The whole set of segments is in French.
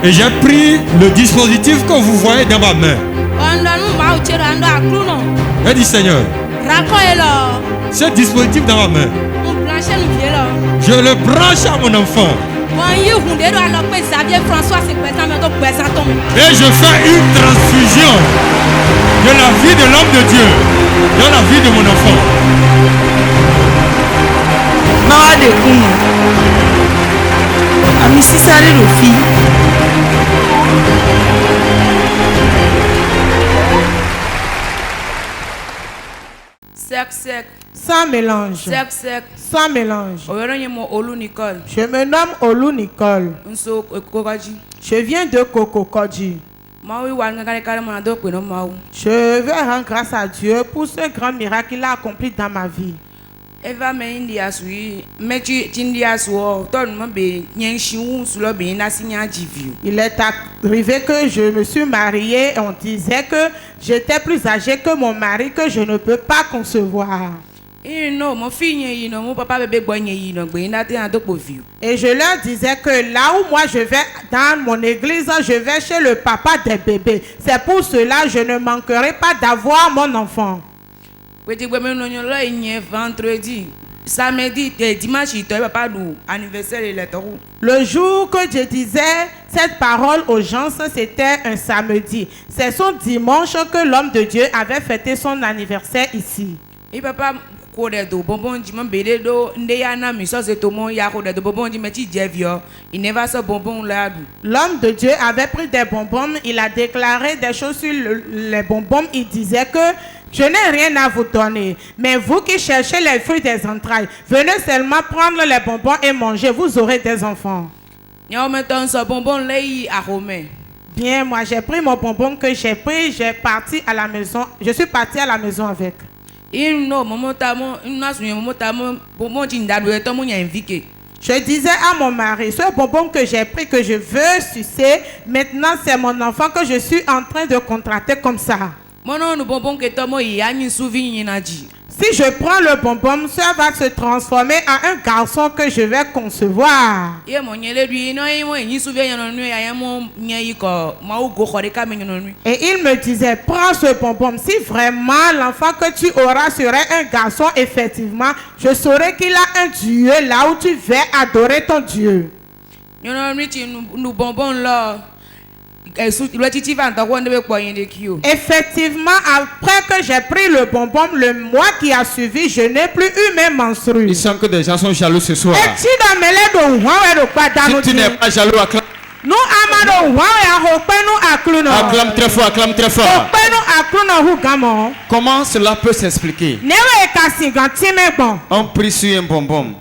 Et j'ai pris le dispositif que vous voyez dans ma main. J'ai dit Seigneur, ce dispositif dans ma main, je le branche à mon enfant. Et je fais une transfusion de la vie de l'homme de Dieu dans la vie de mon enfant. Sec. Sans mélange. Sec. Sans mélange. Je me nomme Olu Nicole. Je viens de Kokokodji. Je vais rendre grâce à Dieu pour ce grand miracle qu'il a accompli dans ma vie. Il est arrivé que je me suis mariée et on disait que j'étais plus âgée que mon mari, que je ne peux pas concevoir. Et je leur disais que là où moi je vais dans mon église, je vais chez le papa des bébés. C'est pour cela que je ne manquerai pas d'avoir mon enfant. Vendredi, samedi et dimanche, le jour que je disais cette parole aux gens, c'était un samedi. C'est son dimanche que l'homme de Dieu avait fêté son anniversaire ici. Et papa, l'homme de Dieu avait pris des bonbons, il a déclaré des choses sur les bonbons. Il disait que je n'ai rien à vous donner, mais vous qui cherchez les fruits des entrailles, venez seulement prendre les bonbons et manger, vous aurez des enfants. Bien, moi j'ai pris mon bonbon que j'ai pris, je suis parti à la maison avec. Je disais à mon mari, ce bonbon que j'ai pris, que je veux sucer, maintenant c'est mon enfant que je suis en train de contracter comme ça. Si je prends le bonbon, ça va se transformer en un garçon que je vais concevoir. Et il me disait, prends ce bonbon. Si vraiment l'enfant que tu auras serait un garçon, effectivement, je saurais qu'il a un Dieu là où tu vas adorer ton Dieu. Effectivement, après que j'ai pris le bonbon, le mois qui a suivi, je n'ai plus eu mes menstrues. Il semble que des gens sont jaloux ce soir. Si tu n'es pas jaloux, acclame. Acclame très fort, acclame très fort. Comment cela peut s'expliquer? On prie sur un bonbon.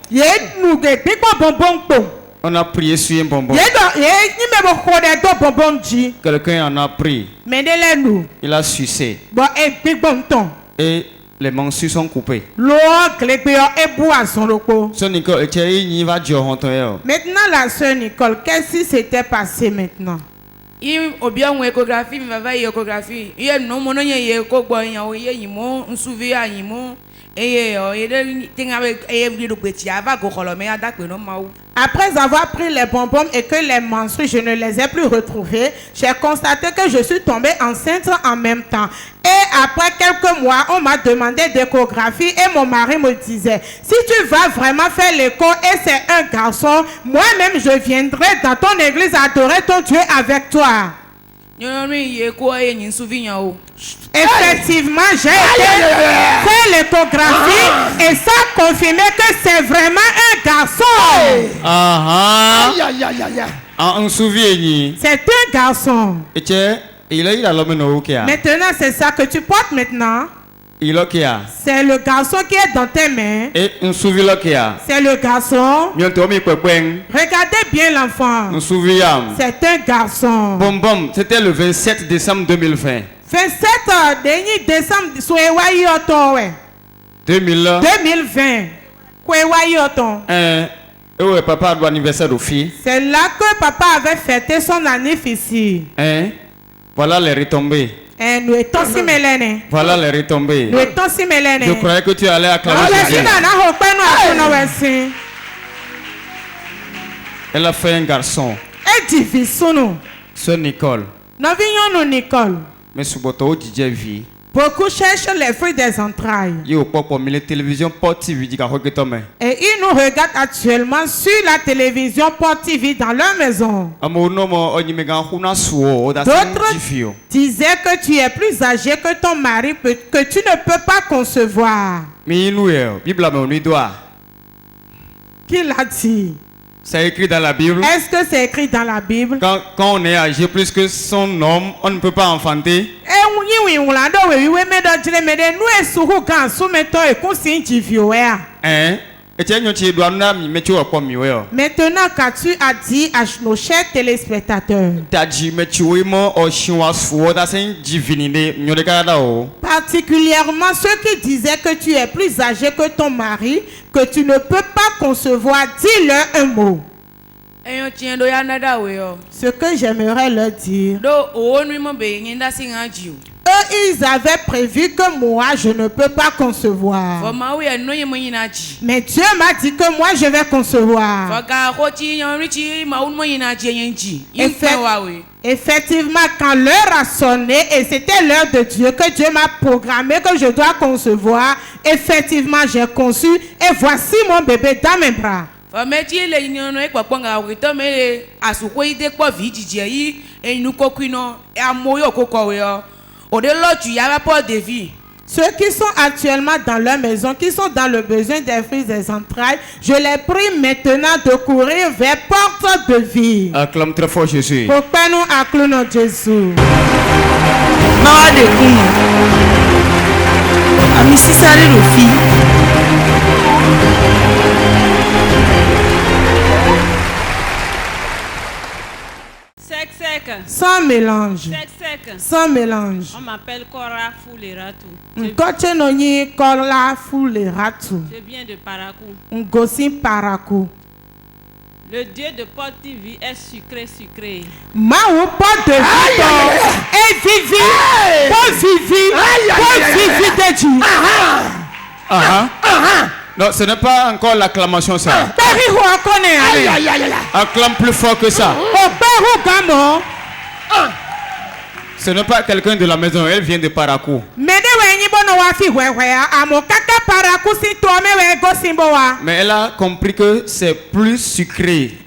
On a prié sur un bonbon. Quelqu'un en a pris. Il a sucé. Et les mensues sont coupées. Maintenant, la sœur Nicole, qu'est-ce qui s'était passé maintenant? Après avoir pris les bonbons et que les menstrues, je ne les ai plus retrouvées, j'ai constaté que je suis tombée enceinte en même temps. Et après quelques mois, on m'a demandé d'échographie et mon mari me disait, si tu vas vraiment faire l'écho et c'est un garçon, moi-même je viendrai dans ton église adorer ton Dieu avec toi. Effectivement, j'ai été faire l'échographie et ça a confirmé que c'est vraiment un garçon. C'est un garçon. Maintenant, c'est ça que tu portes maintenant. C'est le garçon qui est dans tes mains. C'est le garçon. Regardez bien l'enfant. C'est un garçon. C'était le 27 décembre 2020. 27 décembre 2020. Papa a anniversaire aux filles. C'est là que papa avait fêté son anniversaire ici. Voilà les retombées. Voilà les retombées. Je croyais que tu allais acclamer. Elle a fait un garçon. Et divisons-nous. Sœur Nicole. Nous vignons Nicole. Mais sous votre DJ vie. Beaucoup cherchent les fruits des entrailles. Et ils nous regardent actuellement sur la télévision Port TV dans leur maison. D'autres disaient que tu es plus âgé que ton mari, que tu ne peux pas concevoir. Qui l'a dit? C'est écrit dans la Bible. Est-ce que c'est écrit dans la Bible? Quand on est âgé plus que son homme, on ne peut pas enfanter. Hein? Maintenant, qu'as-tu à dire à nos chers téléspectateurs? Particulièrement ceux qui disaient que tu es plus âgé que ton mari, que tu ne peux pas concevoir, dis-leur un mot. Ce que j'aimerais leur dire. Eux, ils avaient prévu que moi, je ne peux pas concevoir. Mais Dieu m'a dit que moi, je vais concevoir. Effectivement, quand l'heure a sonné et c'était l'heure de Dieu, que Dieu m'a programmé que je dois concevoir, effectivement, j'ai conçu et voici mon bébé dans mes bras. Ceux qui sont actuellement dans leur maison, qui sont dans le besoin des fruits des entrailles, je les prie maintenant de courir vers porte de vie. Acclame très fort Jésus. Pourquoi nous acclamons Jésus? Sans mélange. Sans mélange. On m'appelle Cora Fouleratu. Je viens de Parakou. Le Dieu de Port TV est sucré. Mao pas de vie. Et vivi. Pas vivi de Dieu. Non, ce n'est pas encore l'acclamation ça. Acclame plus fort que ça. Ce n'est pas quelqu'un de la maison, elle vient de Parakou. Mais elle a compris que c'est plus sucré.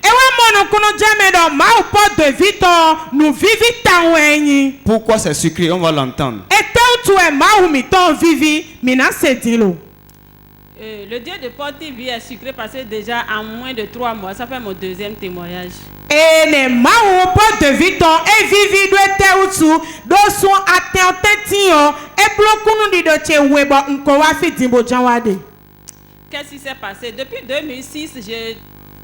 Pourquoi c'est sucré? On va l'entendre. Le Dieu de Port TV est sucré parce que déjà en moins de 3 mois, ça fait mon deuxième témoignage. Et les maous de Viton et vivi de sont et qu'est-ce qui s'est passé? Depuis 2006, je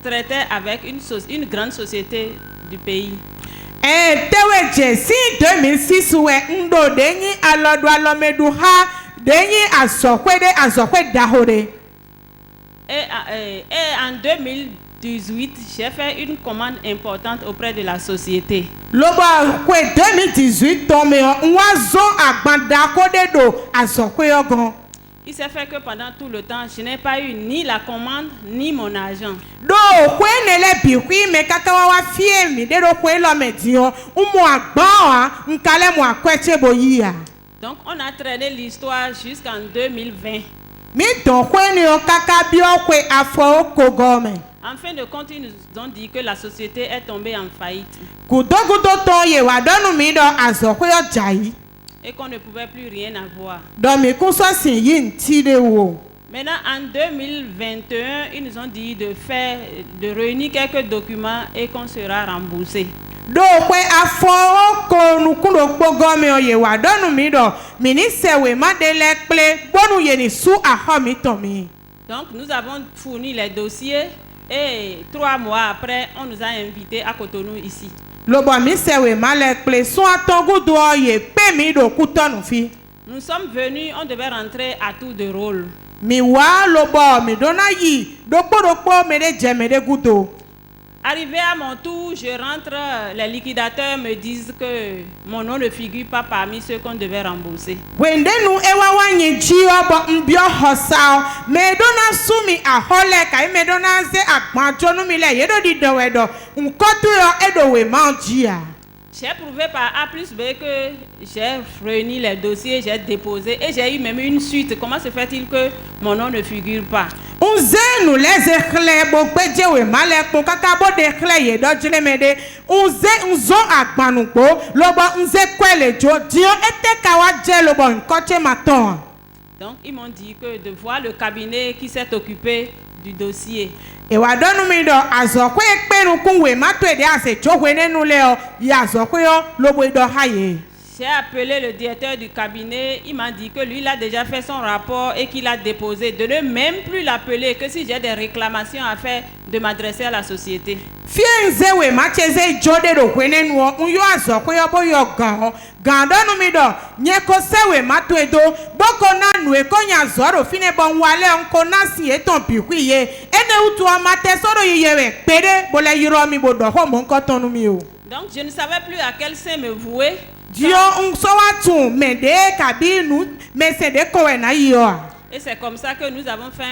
traitais avec une grande société du pays. Et 2006 et en 2018, j'ai fait une commande importante auprès de la société. 2018, il s'est fait que pendant tout le temps, je n'ai pas eu ni la commande ni mon argent. Donc on a traîné l'histoire jusqu'en 2020. En fin de compte, ils nous ont dit que la société est tombée en faillite. Et qu'on ne pouvait plus rien avoir. Maintenant, en 2021, ils nous ont dit de réunir quelques documents et qu'on sera remboursé. Donc nous avons fourni les dossiers et 3 mois après, on nous a invités à Cotonou ici. Nous sommes venus, on devait rentrer à tour de rôle. Arrivé à mon tour, je rentre, les liquidateurs me disent que mon nom ne figure pas parmi ceux qu'on devait rembourser. J'ai prouvé par A plus B que j'ai réuni les dossiers, j'ai déposé et j'ai eu même une suite. Comment se fait-il que mon nom ne figure pas? Donc ils m'ont dit que de voir le cabinet qui s'est occupé du dossier. J'ai appelé le directeur du cabinet, il m'a dit que lui, il a déjà fait son rapport et qu'il a déposé. De ne même plus l'appeler, que si j'ai des réclamations à faire, de m'adresser à la société. Donc je ne savais plus à quel sein me vouer. Et c'est comme ça que nous avons fait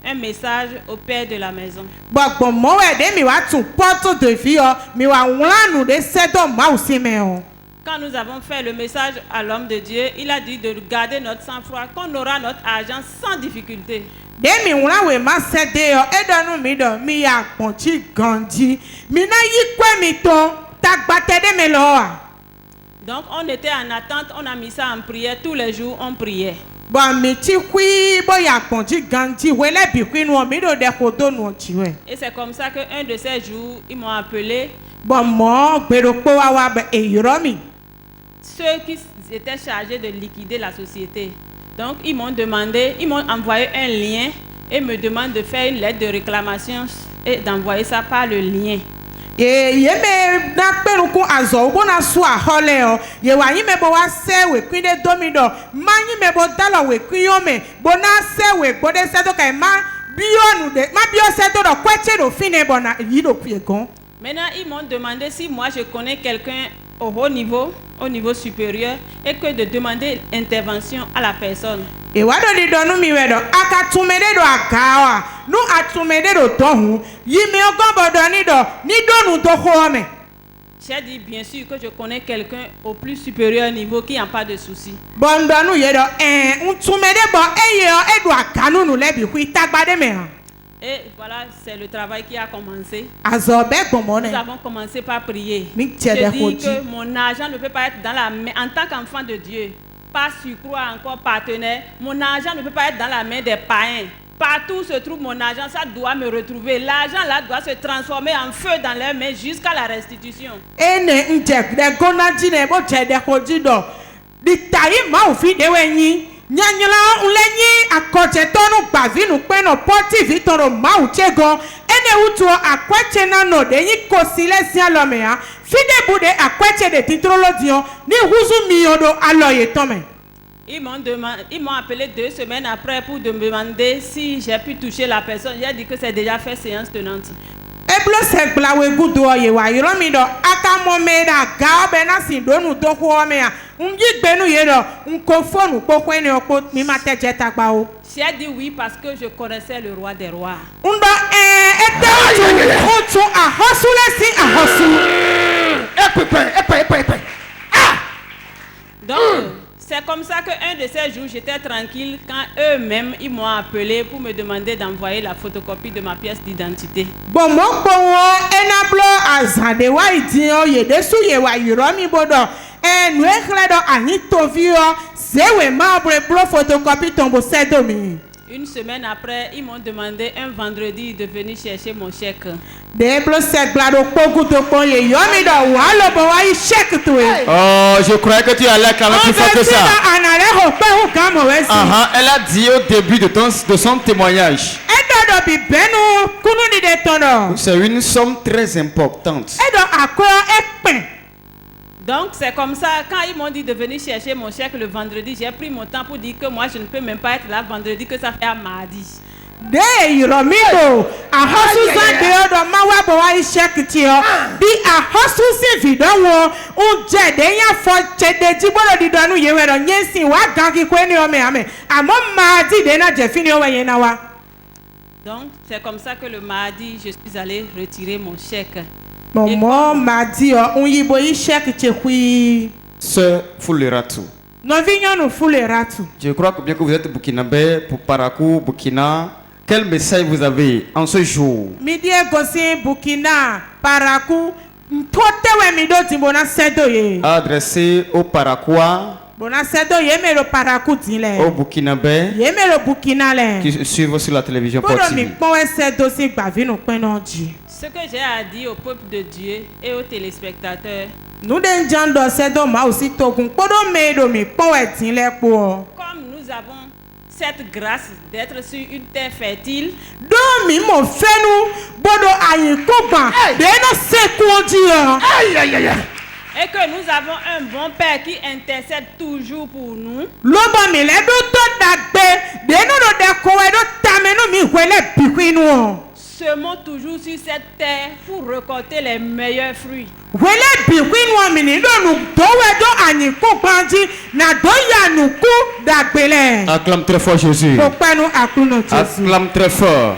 un message au père de la maison. Quand nous avons fait le message à l'homme de Dieu, il a dit de garder notre sang-froid, qu'on aura notre argent sans difficulté. Donc on était en attente, on a mis ça en prière, tous les jours on priait. Et c'est comme ça qu'un de ces jours, ils m'ont appelé. Ceux qui étaient chargés de liquider la société. Donc ils m'ont demandé, ils m'ont envoyé un lien et me demandent de faire une lettre de réclamation et d'envoyer ça par le lien. Maintenant, ils m'ont demandé si moi je connais quelqu'un au haut niveau, au niveau supérieur, et que de demander intervention à la personne. J'ai dit bien sûr que je connais quelqu'un au plus supérieur niveau qui n'a pas de souci. Et voilà, c'est le travail qui a commencé. Nous avons commencé par prier. Je dis que mon argent ne peut pas être dans la main, en tant qu'enfant de Dieu, pas surcroît encore partenaire, mon argent ne peut pas être dans la main des païens. Partout où se trouve mon argent, ça doit me retrouver. L'argent là doit se transformer en feu dans leurs mains jusqu'à la restitution. Ils m'ont appelé 2 semaines après pour me demander si j'ai pu toucher la personne. J'ai dit que c'est déjà fait séance tenante. J'ai dit oui parce que je connaissais le roi des rois. Donc, c'est comme ça qu'un de ces jours, j'étais tranquille quand eux-mêmes, ils m'ont appelé pour me demander d'envoyer la photocopie de ma pièce d'identité. Une semaine après, ils m'ont demandé un vendredi de venir chercher mon chèque. Oh, je croyais que tu allais quand même plus fort que ça. Elle a dit au début de son témoignage. C'est une somme très importante. Donc c'est comme ça, quand ils m'ont dit de venir chercher mon chèque le vendredi, j'ai pris mon temps pour dire que moi je ne peux même pas être là vendredi, que ça fait à mardi. de Iromino, a hosusa de odo mawa bowa ishekitio, di a hosusi vidowo, unje de ya fo chede jibolo di donu yewero nyesi wa gangi kweni ome ame. Amo maadi de na jefini owe yenawa. Donc, c'est comme ça que le mardi, je suis allée retirer mon chèque. Maman m'a dit, on y boit chèque tchékoui. Sœur Fouleratu. Je crois que bien que vous êtes burkinabé pour Parakou, Burkina, quel message vous avez en ce jour? Midi gosi Burkina, Parakou, adressé au Parakois, au Burkinabé, qui suivent sur la télévision portive. Ce que j'ai à dire au peuple de Dieu et aux téléspectateurs, comme nous avons cette grâce d'être sur une terre fertile, et que nous avons un bon Père qui intercède toujours pour nous, semons toujours sur cette terre pour récolter les meilleurs fruits. Acclame très fort Jésus. Acclame très fort.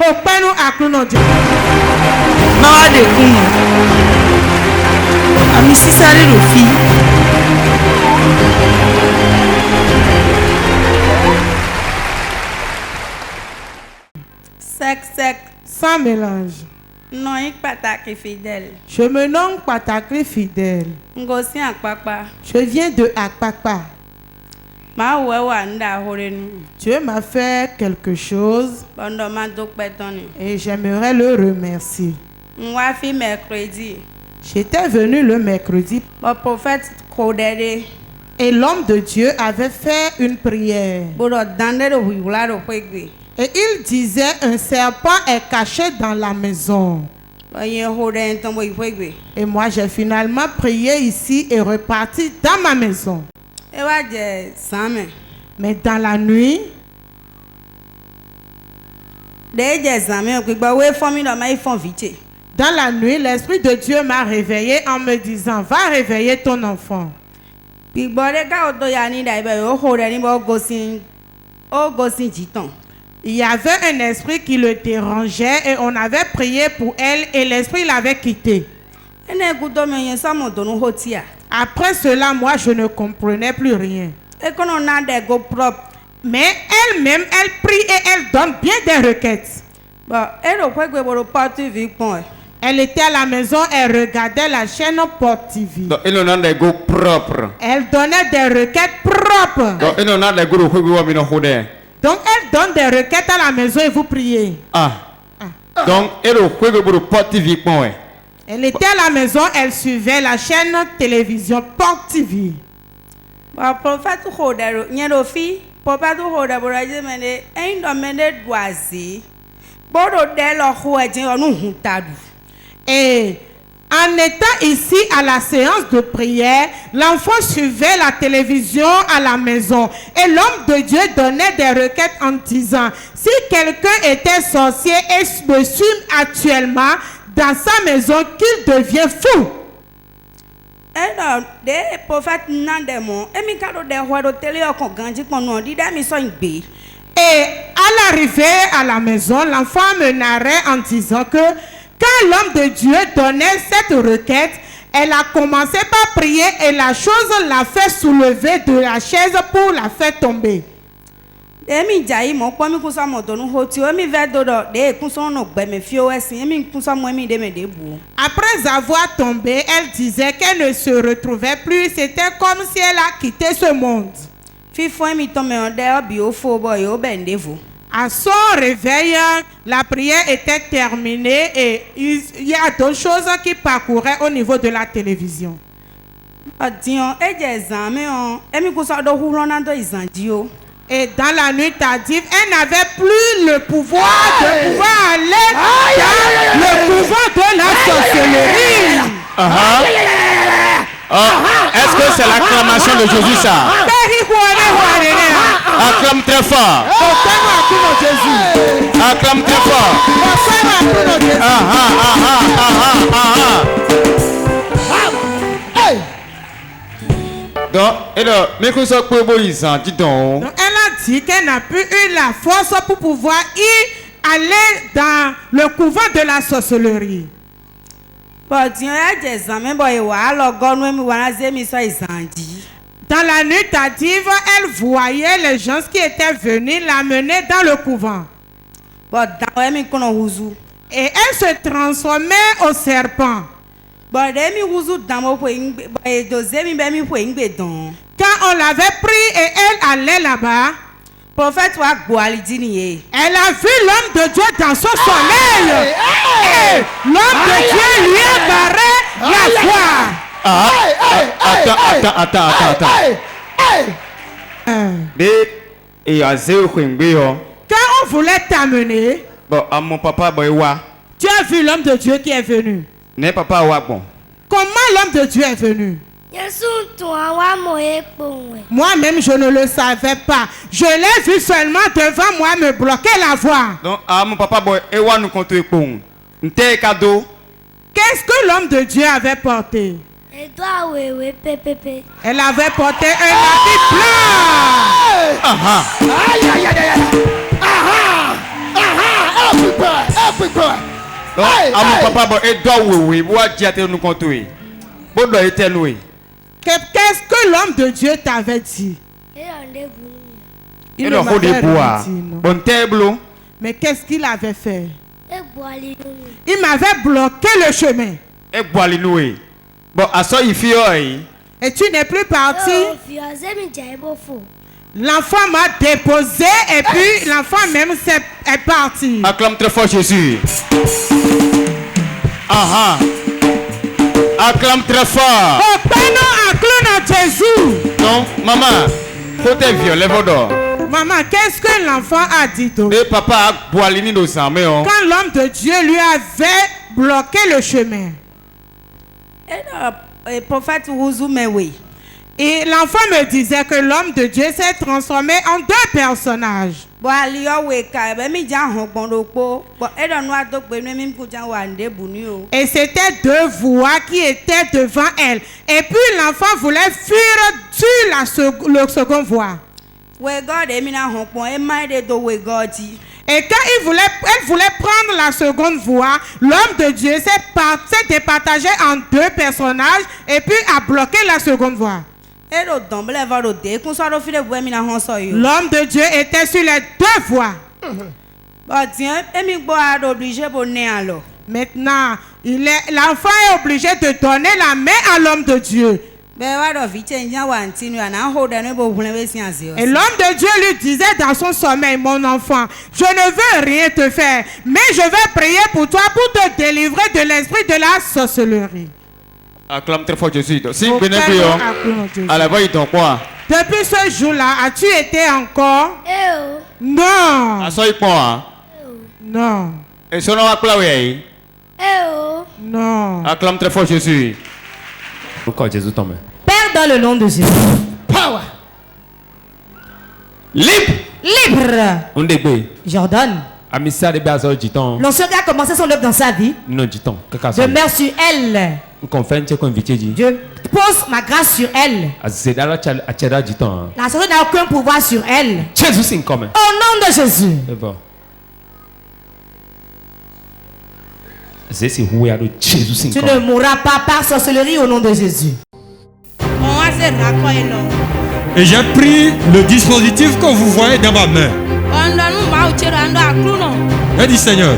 Sec. Sans mélange. Non, Pataki fidèle. Je me nomme Pataki fidèle. Je viens de Akpakpa. Dieu m'a fait quelque chose et j'aimerais le remercier. J'étais venu le mercredi et l'homme de Dieu avait fait une prière. Et il disait, un serpent est caché dans la maison. Et moi, j'ai finalement prié ici et reparti dans ma maison. Mais dans la nuit, l'Esprit de Dieu m'a réveillé en me disant, va réveiller ton enfant. Il y avait un esprit qui le dérangeait et on avait prié pour elle et l'esprit l'avait quitté. Après cela, moi, je ne comprenais plus rien. Mais elle-même, elle prie et elle donne bien des requêtes. Elle était à la maison, elle regardait la chaîne Port TV. Elle donnait des requêtes propres. Donc elle donne des requêtes à la maison et vous priez. Donc elle était à la maison, elle suivait la chaîne télévision Port TV. Et en étant ici à la séance de prière, l'enfant suivait la télévision à la maison et l'homme de Dieu donnait des requêtes en disant, si quelqu'un était sorcier et me suit actuellement dans sa maison, qu'il devient fou. Et à l'arrivée à la maison, l'enfant me narrait en disant que quand l'homme de Dieu donnait cette requête, elle a commencé par prier et la chose l'a fait soulever de la chaise pour la faire tomber. Après avoir tombé, elle disait qu'elle ne se retrouvait plus. C'était comme si elle a quitté ce monde. À son réveil, la prière était terminée et il y a d'autres choses qui parcouraient au niveau de la télévision. Et dans la nuit tardive, elle n'avait plus le pouvoir de pouvoir aller dans le pouvoir de la sorcellerie. Est-ce que c'est l'acclamation de Jésus ça? Acclame très fort. Acclame Acclame très fort. Donc, Microsoft Moïse, dis donc. Donc, elle a dit qu'elle n'a plus eu la force pour pouvoir y aller dans le couvent de la sorcellerie. Dans la nuit tardive, elle voyait les gens qui étaient venus l'amener dans le couvent. Et elle se transformait au serpent. Quand on l'avait pris et elle allait là-bas, elle a vu l'homme de Dieu dans son sommeil. L'homme de Dieu lui a barré la voie. Quand on voulait t'amener, tu as vu l'homme de Dieu qui est venu. Comment l'homme de Dieu est venu? Moi-même, je ne le savais pas. Je l'ai vu seulement devant moi me bloquer la voie. Qu'est-ce que l'homme de Dieu avait porté? Elle avait porté un habit blanc. Qu'est-ce que l'homme de Dieu t'avait dit? Il ne m'avait rien dit, non. Mais qu'est-ce qu'il avait fait? Il m'avait bloqué le chemin. Et tu n'es plus parti. L'enfant m'a déposé et puis l'enfant même est parti. Acclame très fort Jésus. Acclame très fort. Oh, acclame à Jésus. Non, maman, faut être vieux, lève-toi. Maman, qu'est-ce que l'enfant a dit? Et papa a boilini nos armées. Quand l'homme de Dieu lui avait bloqué le chemin. Et prophète Wuzume, oui. Et l'enfant me disait que l'homme de Dieu s'est transformé en deux personnages. Et c'était deux voix qui étaient devant elle. Et puis l'enfant voulait fuir sur la seconde voie. Et quand elle voulait prendre la seconde voie, l'homme de Dieu s'est départagé en deux personnages et puis a bloqué la seconde voie. L'homme de Dieu était sur les deux voies. Maintenant, l'enfant est obligé de donner la main à l'homme de Dieu. Et l'homme de Dieu lui disait dans son sommeil, mon enfant, je ne veux rien te faire, mais je vais prier pour toi pour te délivrer de l'esprit de la sorcellerie. Acclame très fort Jésus. Si à la voix, il tombe quoi? Depuis ce jour-là, as-tu été encore? Non. Non. Et son nom acclame. Non. Acclame très fort Jésus. Pourquoi Jésus tombe? Père, dans le nom de Jésus. Power. Libre. J'ordonne. L'ancien qui a commencé son œuvre dans sa vie. Demeure sur elle. Je pose ma grâce sur elle. La sorcière n'a aucun pouvoir sur elle. Au nom de Jésus. Tu ne mourras pas par sorcellerie au nom de Jésus. Et j'ai pris le dispositif que vous voyez dans ma main. J'ai dit Seigneur,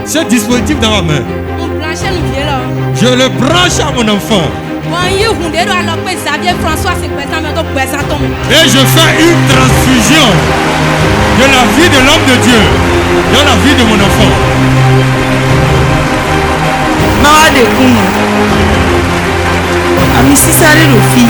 ce dispositif dans ma main, je le branche à mon enfant. Et je fais une transfusion de la vie de l'homme de Dieu dans la vie de mon enfant. Amisi sare Rufi.